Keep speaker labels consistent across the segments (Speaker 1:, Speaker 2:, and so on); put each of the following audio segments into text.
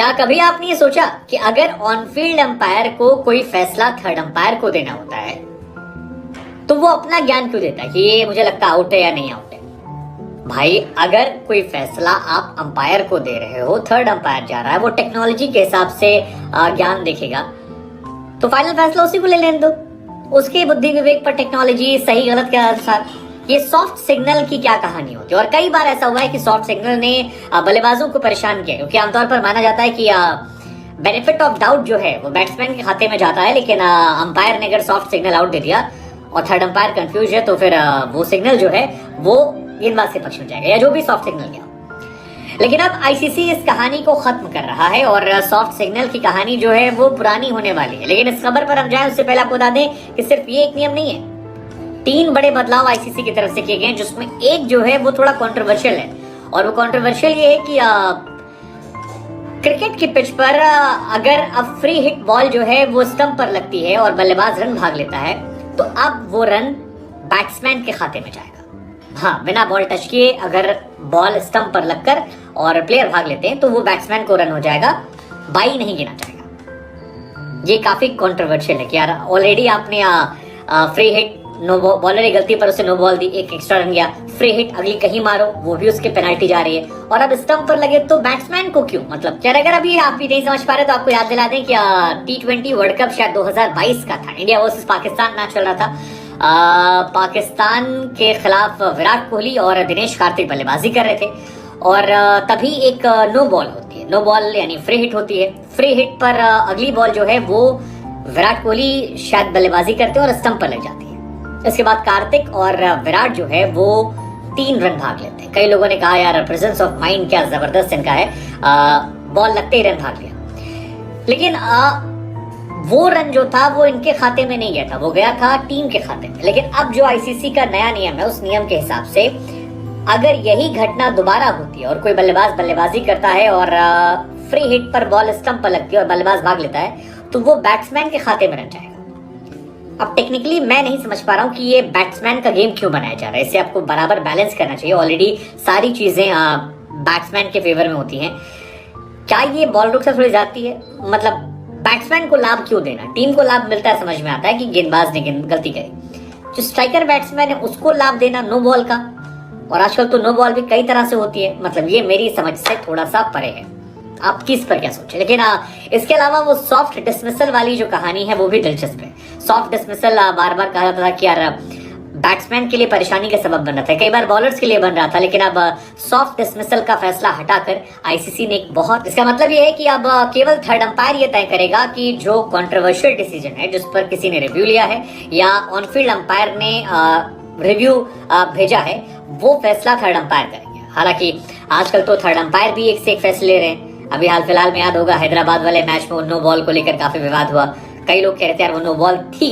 Speaker 1: क्या कभी आपने ये सोचा कि अगर ऑन फील्ड अंपायर को कोई फैसला थर्ड अंपायर को देना होता है तो वो अपना ज्ञान क्यों देता है कि ये मुझे लगता है आउट है या नहीं आउट है? भाई अगर कोई फैसला आप अंपायर को दे रहे हो, थर्ड अंपायर जा रहा है, वो टेक्नोलॉजी के हिसाब से ज्ञान देखेगा, तो फाइनल फैसला उसी को ले लेने दो, उसकी बुद्धि विवेक पर, टेक्नोलॉजी सही गलत के अनुसार। ये सॉफ्ट सिग्नल की क्या कहानी होती है? और कई बार ऐसा हुआ है कि सॉफ्ट सिग्नल ने बल्लेबाजों को परेशान किया, क्योंकि आमतौर पर माना जाता है कि बेनिफिट ऑफ डाउट जो है वो बैट्समैन के खाते में जाता है, लेकिन अंपायर ने अगर सॉफ्ट सिग्नल आउट दे दिया और थर्ड अंपायर कंफ्यूज है तो फिर वो सिग्नल जो है वो गेंदबाज के पक्ष में जाएगा, या जो भी सॉफ्ट सिग्नल गया। लेकिन अब आईसीसी इस कहानी को खत्म कर रहा है और सॉफ्ट सिग्नल की कहानी जो है वो पुरानी होने वाली है। लेकिन इस खबर पर हम जाएं उससे पहले आपको बता दें कि सिर्फ ये एक नियम नहीं है, 3 बड़े बदलाव आईसीसी की तरफ से किए गए हैं, जिसमें एक जो है वो थोड़ा कंट्रोवर्शियल है। और वो कंट्रोवर्शियल ये है कि क्रिकेट की पिच पर अगर अब फ्री हिट बॉल जो है वो स्टंप पर लगती है और बल्लेबाज रन भाग लेता है, तो अब वो रन बैट्समैन के खाते में जाएगा। हाँ, बिना बॉल टच किए अगर बॉल स्टंप पर लगकर और प्लेयर भाग लेते हैं तो वो बैट्समैन को रन हो जाएगा, बाई नहीं गिना जाएगा। ये काफी कंट्रोवर्शियल है कि यार ऑलरेडी आपने फ्री हिट, नो बॉलर की गलती पर उसे नो बॉल दी, एक एक्स्ट्रा रन गया, फ्री हिट अगली कहीं मारो वो भी उसके पेनल्टी जा रही है, और अब स्टंप पर लगे तो बैट्समैन को क्यों? मतलब क्या, अगर अभी आप भी नहीं समझ पा रहे तो आपको याद दिला दें कि T20 वर्ल्ड कप शायद 2022 का था, इंडिया वर्सेस पाकिस्तान मैच चल रहा था। पाकिस्तान के खिलाफ विराट कोहली और दिनेश कार्तिक बल्लेबाजी कर रहे थे और तभी एक नो बॉल होती है, नो बॉल यानी फ्री हिट होती है। फ्री हिट पर अगली बॉल जो है वो विराट कोहली शायद बल्लेबाजी करते हैं और स्टंप पर लग जाती है। इसके बाद कार्तिक और विराट जो है वो 3 रन भाग लेते हैं। कई लोगों ने कहा यार प्रेजेंस ऑफ माइंड क्या जबरदस्त इनका है, बॉल लगते ही रन भाग लिया। लेकिन वो रन जो था वो इनके खाते में नहीं गया था, वो गया था टीम के खाते में। लेकिन अब जो आईसीसी का नया नियम है, उस नियम के हिसाब से अगर यही घटना दोबारा होती है और कोई बल्लेबाज बल्लेबाजी करता है और फ्री हिट पर बॉल स्टंप पर लगती है और बल्लेबाज भाग लेता है, तो वो बैट्समैन के खाते में रन जाएगा। अब टेक्निकली मैं नहीं समझ पा रहा हूँ कि ये बैट्समैन का गेम क्यों बनाया जा रहा है। इसे आपको बराबर बैलेंस करना चाहिए, ऑलरेडी सारी चीजें बैट्समैन के फेवर में होती हैं। क्या ये बॉल रुख से थोड़ी जाती है? मतलब बैट्समैन को लाभ क्यों देना? टीम को लाभ मिलता है, समझ में आता है कि गेंदबाज ने गलती करी। जो स्ट्राइकर बैट्समैन है उसको लाभ देना नो बॉल का, और आजकल तो नो बॉल भी कई तरह से होती है। मतलब ये मेरी समझ से थोड़ा सा परे है, आप किस पर क्या सोचे। लेकिन इसके अलावा वो सॉफ्ट डिसमिसल वाली जो कहानी है वो भी दिलचस्प है। सॉफ्ट डिसमिसल बार बार कहा जाता था कि यार बैट्समैन के लिए परेशानी का सबब बन रहा था, कई बार बॉलर्स के लिए बन रहा था, लेकिन अब सॉफ्ट डिसमिसल का फैसला हटाकर आईसीसी ने एक बहुत, इसका मतलब ये है कि अब केवल थर्ड अंपायर ये तय करेगा कि जो कंट्रोवर्शियल डिसीजन है, जिस पर किसी ने रिव्यू लिया है या ऑन फील्ड अंपायर ने रिव्यू भेजा है, वो फैसला थर्ड अंपायर करेंगे। हालांकि आजकल तो थर्ड अंपायर भी एक से एक फैसले ले रहे हैं। अभी हाल फिलहाल में याद होगा हैदराबाद वाले मैच में नो बॉल को लेकर काफी विवाद हुआ। कई लोग कह रहे थे यार वो नो बॉल थी,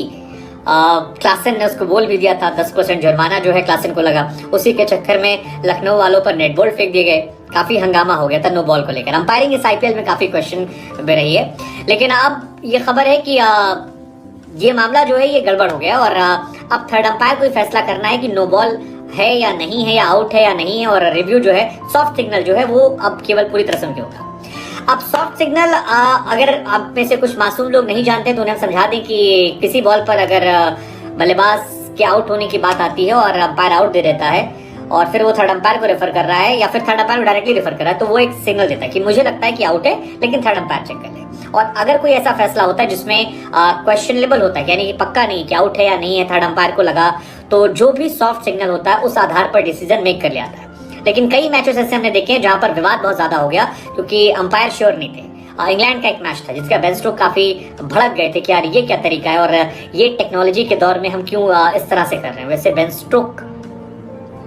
Speaker 1: क्लासन ने उसको बोल भी दिया था, 10% जुर्माना जो है क्लासन को लगा। उसी के चक्कर में लखनऊ वालों पर नेट बॉल फेंक दिए गए, काफी हंगामा हो गया था नो बॉल को लेकर। अंपायरिंग इस आईपीएल में काफी क्वेश्चन में रही है। लेकिन अब ये खबर है कि ये मामला जो है ये गड़बड़ हो गया और अब थर्ड अंपायर को फैसला करना है कि नो बॉल है या नहीं है, या आउट है या नहीं है। और रिव्यू जो है, सॉफ्ट सिग्नल जो है वो अब केवल पूरी तरह से उनके होगा। अब सॉफ्ट सिग्नल अगर आप में से कुछ मासूम लोग नहीं जानते तो उन्हें हम समझा दें कि किसी बॉल पर अगर बल्लेबाज के आउट होने की बात आती है और अंपायर आउट दे देता है और फिर वो थर्ड अंपायर को रेफर कर रहा है या फिर थर्ड अंपायर को डायरेक्टली रेफर कर रहा है, तो वो एक सिग्नल देता है कि मुझे लगता है कि आउट है, लेकिन थर्ड अंपायर चेक कर ले। और अगर कोई ऐसा फैसला होता है जिसमें क्वेश्चनेबल होता है, यानी कि पक्का नहीं कि आउट है या नहीं है, थर्ड अंपायर को लगा, तो जो भी सॉफ्ट सिग्नल होता है उस आधार पर डिसीजन मेक कर लिया जाता है। लेकिन कई मैचेस ऐसे हमने देखे हैं जहां पर विवाद बहुत ज्यादा हो गया क्योंकि अंपायर श्योर नहीं थे। इंग्लैंड का एक मैच था जिसका बेन स्टोक काफी भड़क गए थे कि यार ये क्या तरीका है और ये टेक्नोलॉजी के दौर में हम क्यों इस तरह से कर रहे हैं। वैसे बेन स्टोक,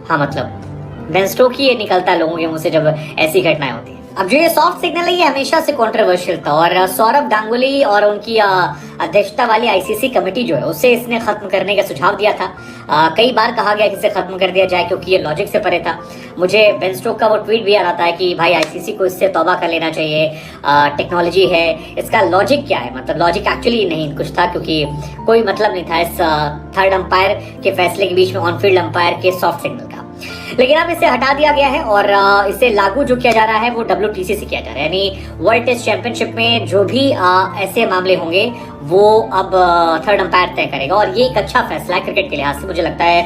Speaker 1: हाँ मतलब बेन स्टोक ही ये निकलता है लोगों के मुंह से जब ऐसी घटनाएं होती है। अब जो ये सॉफ्ट सिग्नल है ये हमेशा से कंट्रोवर्शियल था और सौरभ गांगुली और उनकी अध्यक्षता वाली आईसीसी कमेटी जो है उसे इसने खत्म करने का सुझाव दिया था। कई बार कहा गया कि इसे खत्म कर दिया जाए क्योंकि ये लॉजिक से परे था। मुझे बेन स्टोक का वो ट्वीट भी याद आता है कि भाई आईसीसी को इससे तौबा कर लेना चाहिए, टेक्नोलॉजी है, इसका लॉजिक क्या है? मतलब लॉजिक एक्चुअली नहीं कुछ था क्योंकि कोई मतलब नहीं था इस थर्ड अंपायर के फैसले के बीच में ऑन फील्ड अंपायर के सॉफ्ट सिग्नल का। लेकिन अब इसे हटा दिया गया है और इसे लागू जो किया जा रहा है वो WTC से किया जा रहा है, यानी वर्ल्ड टेस्ट चैंपियनशिप में जो भी ऐसे मामले होंगे वो अब थर्ड अंपायर तय करेगा। और ये एक अच्छा फैसला है क्रिकेट के लिहाज से, मुझे लगता है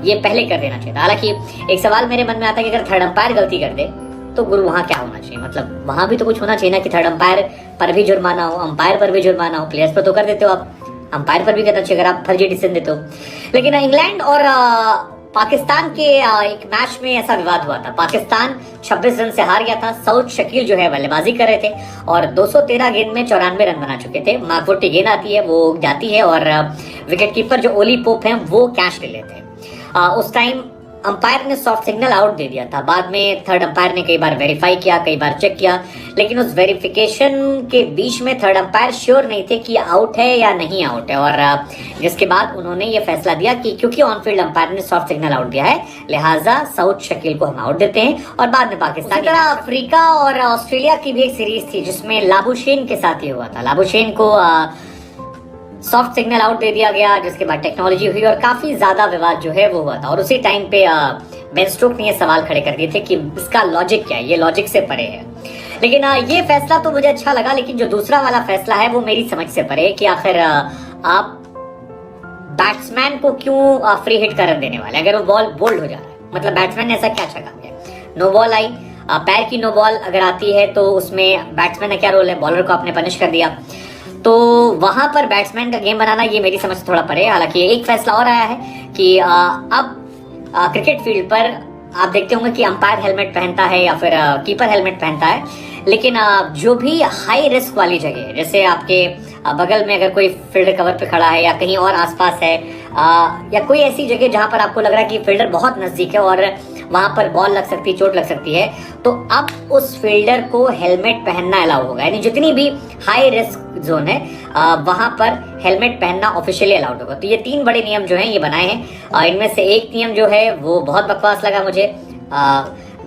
Speaker 1: ये पहले कर देना चाहिए था। हालांकि एक सवाल मेरे मन में आता है कि अगर थर्ड अंपायर गलती कर दे तो गुरु वहां क्या होना चाहिए, मतलब वहां भी तो कुछ होना चाहिए ना कि थर्ड अंपायर पर भी जुर्माना हो, अंपायर पर भी जुर्माना हो। प्लेयर्स पर तो कर देते हो आप, अंपायर पर भी करना चाहिए अगर आप फर्जी डिसीजन देते हो। लेकिन इंग्लैंड और पाकिस्तान के एक मैच में ऐसा विवाद हुआ था। पाकिस्तान 26 रन से हार गया था। सऊद शकील जो है बल्लेबाजी कर रहे थे और 213 गेंद में 94 रन बना चुके थे। मार्क वुड की गेंद आती है, वो जाती है और विकेट कीपर जो ओली पोप हैं वो कैच ले लेते हैं। उस टाइम अंपायर ने सॉफ्ट सिग्नल आउट दे दिया था। बाद में थर्ड अंपायर ने कई बार वेरीफाई किया, कई बार चेक किया, लेकिन उस वेरिफिकेशन के बीच में थर्ड अंपायर श्योर नहीं थे कि आउट है या नहीं आउट है। और जिसके बाद उन्होंने ये फैसला दिया कि क्योंकि ऑनफील्ड अंपायर ने सॉफ्ट सिग्नल आउट दिया है, लिहाजा सऊद शकील को हम आउट देते हैं। और बाद में पाकिस्तान की तरह अफ्रीका और ऑस्ट्रेलिया की भी एक सीरीज थी जिसमें लाबुशेन के साथ ये हुआ था। लाबुशेन को सॉफ्ट सिग्नल आउट दे दिया गया, जिसके बाद टेक्नोलॉजी हुई और काफी ज्यादा विवाद जो है वो हुआ था। और उसी टाइम पे बेन स्टोक्स ने ये सवाल खड़े कर दिए थे कि इसका लॉजिक क्या है, ये लॉजिक से परे है। लेकिन ये फैसला तो मुझे अच्छा लगा, लेकिन जो दूसरा वाला फैसला है वो मेरी समझ से परे है कि आखिर आप बैट्समैन को क्यों फ्री हिट का रन देने वाले, अगर वो बॉल बोल्ड हो जा रहा है, मतलब बैट्समैन ने ऐसा क्या अच्छा काम किया। नो बॉल आई, पैर की नो बॉल अगर आती है तो उसमें बैट्समैन का क्या रोल है, बॉलर को आपने पनिश कर दिया, तो वहां पर बैट्समैन का गेम बनाना ये मेरी समझ से थोड़ा परे है। हालांकि एक फैसला और आया है कि अब क्रिकेट फील्ड पर आप देखते होंगे कि अंपायर हेलमेट पहनता है या फिर कीपर हेलमेट पहनता है, लेकिन जो भी हाई रिस्क वाली जगह है, जैसे आपके बगल में अगर कोई फील्डर कवर पे खड़ा है या कहीं और आसपास है, या कोई ऐसी जगह जहां पर आपको लग रहा है कि फील्डर बहुत नजदीक है और वहां पर बॉल लग सकती है, चोट लग सकती है, तो अब उस फील्डर को हेलमेट पहनना अलाउ होगा। यानी जितनी भी हाई रिस्क जोन है वहां पर हेलमेट पहनना ऑफिशियली अलाउड होगा। तो ये 3 बड़े नियम जो हैं ये बनाए हैं। इनमें से एक नियम जो है वो बहुत बकवास लगा मुझे,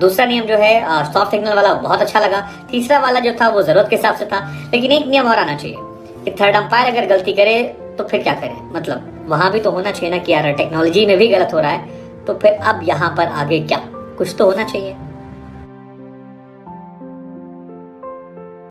Speaker 1: दूसरा नियम जो है सॉफ्ट सिग्नल वाला बहुत अच्छा लगा, तीसरा वाला जो था वो जरूरत के हिसाब से था। लेकिन एक नियम और आना चाहिए कि थर्ड अंपायर अगर गलती करे तो फिर क्या करे, मतलब वहां भी तो होना चाहिए ना कि यार टेक्नोलॉजी में भी गलत हो रहा है, तो फिर अब यहाँ पर आगे क्या, कुछ तो होना चाहिए।